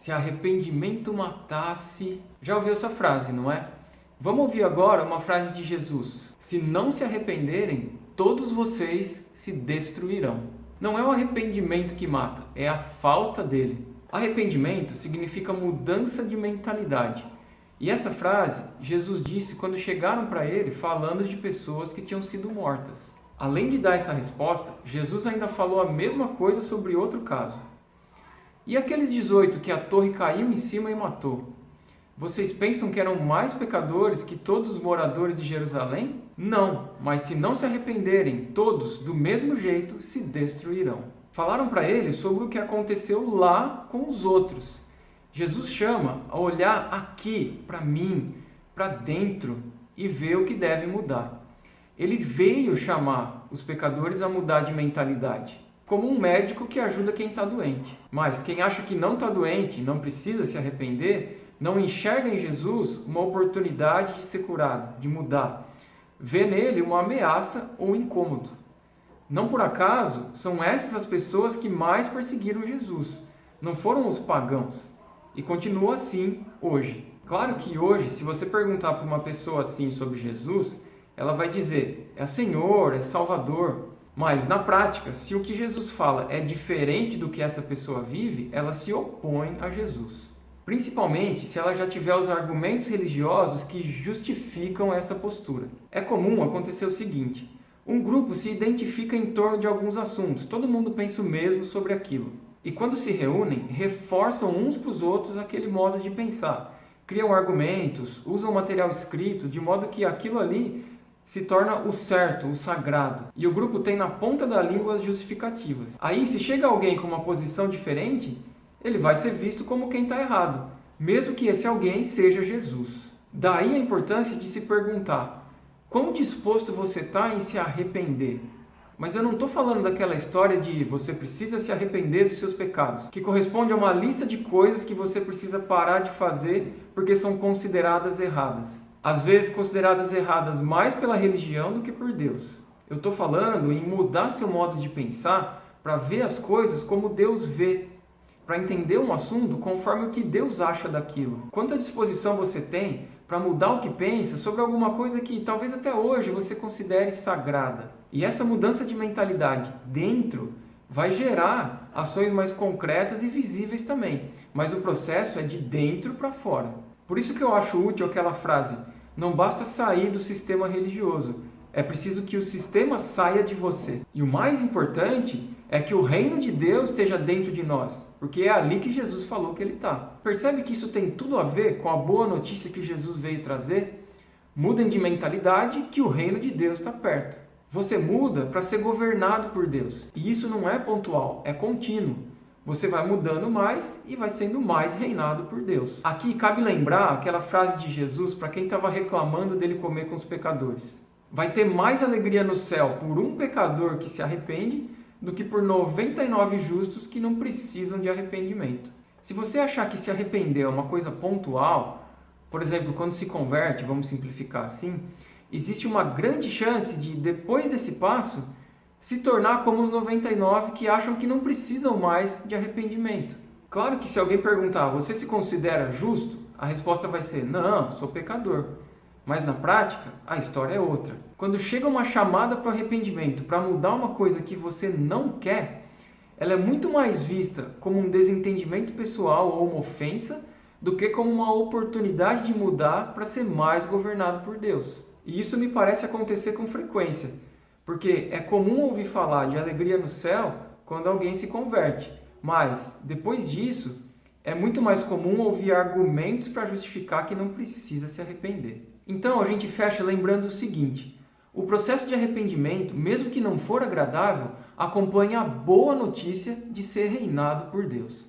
Se arrependimento matasse... Já ouviu essa frase, não é? Vamos ouvir agora uma frase de Jesus. Se não se arrependerem, todos vocês se destruirão. Não é o arrependimento que mata, é a falta dele. Arrependimento significa mudança de mentalidade. E essa frase Jesus disse quando chegaram para ele falando de pessoas que tinham sido mortas. Além de dar essa resposta, Jesus ainda falou a mesma coisa sobre outro caso. E aqueles 18 que a torre caiu em cima e matou? Vocês pensam que eram mais pecadores que todos os moradores de Jerusalém? Não, mas se não se arrependerem, todos, do mesmo jeito, se destruirão. Falaram para ele sobre o que aconteceu lá com os outros. Jesus chama a olhar aqui, para mim, para dentro, e ver o que deve mudar. Ele veio chamar os pecadores a mudar de mentalidade, como um médico que ajuda quem está doente. Mas quem acha que não está doente, não precisa se arrepender, não enxerga em Jesus uma oportunidade de ser curado, de mudar. Vê nele uma ameaça ou incômodo. Não por acaso são essas as pessoas que mais perseguiram Jesus. Não foram os pagãos. E continua assim hoje. Claro que hoje, se você perguntar para uma pessoa assim sobre Jesus, ela vai dizer, é Senhor, é Salvador. Mas, na prática, se o que Jesus fala é diferente do que essa pessoa vive, ela se opõe a Jesus. Principalmente se ela já tiver os argumentos religiosos que justificam essa postura. É comum acontecer o seguinte, um grupo se identifica em torno de alguns assuntos, todo mundo pensa o mesmo sobre aquilo. E quando se reúnem, reforçam uns para os outros aquele modo de pensar. Criam argumentos, usam material escrito, de modo que aquilo ali se torna o certo, o sagrado. E o grupo tem na ponta da língua as justificativas. Aí, se chega alguém com uma posição diferente, ele vai ser visto como quem está errado, mesmo que esse alguém seja Jesus. Daí a importância de se perguntar, quão disposto você está em se arrepender? Mas eu não estou falando daquela história de você precisa se arrepender dos seus pecados, que corresponde a uma lista de coisas que você precisa parar de fazer porque são consideradas erradas. Às vezes consideradas erradas mais pela religião do que por Deus. Eu estou falando em mudar seu modo de pensar para ver as coisas como Deus vê, para entender um assunto conforme o que Deus acha daquilo. Quanta disposição você tem para mudar o que pensa sobre alguma coisa que talvez até hoje você considere sagrada. E essa mudança de mentalidade dentro vai gerar ações mais concretas e visíveis também. Mas o processo é de dentro para fora. Por isso que eu acho útil aquela frase, não basta sair do sistema religioso, é preciso que o sistema saia de você. E o mais importante é que o reino de Deus esteja dentro de nós, porque é ali que Jesus falou que ele está. Percebe que isso tem tudo a ver com a boa notícia que Jesus veio trazer? Mudem de mentalidade que o reino de Deus está perto. Você muda para ser governado por Deus. E isso não é pontual, é contínuo. Você vai mudando mais e vai sendo mais reinado por Deus. Aqui cabe lembrar aquela frase de Jesus para quem estava reclamando dele comer com os pecadores. Vai ter mais alegria no céu por um pecador que se arrepende do que por 99 justos que não precisam de arrependimento. Se você achar que se arrepender é uma coisa pontual, por exemplo, quando se converte, vamos simplificar assim, existe uma grande chance de, depois desse passo, se tornar como os 99 que acham que não precisam mais de arrependimento. Claro que se alguém perguntar, você se considera justo? A resposta vai ser, não, sou pecador. Mas na prática, a história é outra. Quando chega uma chamada para o arrependimento, para mudar uma coisa que você não quer, ela é muito mais vista como um desentendimento pessoal ou uma ofensa do que como uma oportunidade de mudar para ser mais governado por Deus. E isso me parece acontecer com frequência, porque é comum ouvir falar de alegria no céu quando alguém se converte, mas depois disso é muito mais comum ouvir argumentos para justificar que não precisa se arrepender. Então a gente fecha lembrando o seguinte, o processo de arrependimento, mesmo que não for agradável, acompanha a boa notícia de ser reinado por Deus.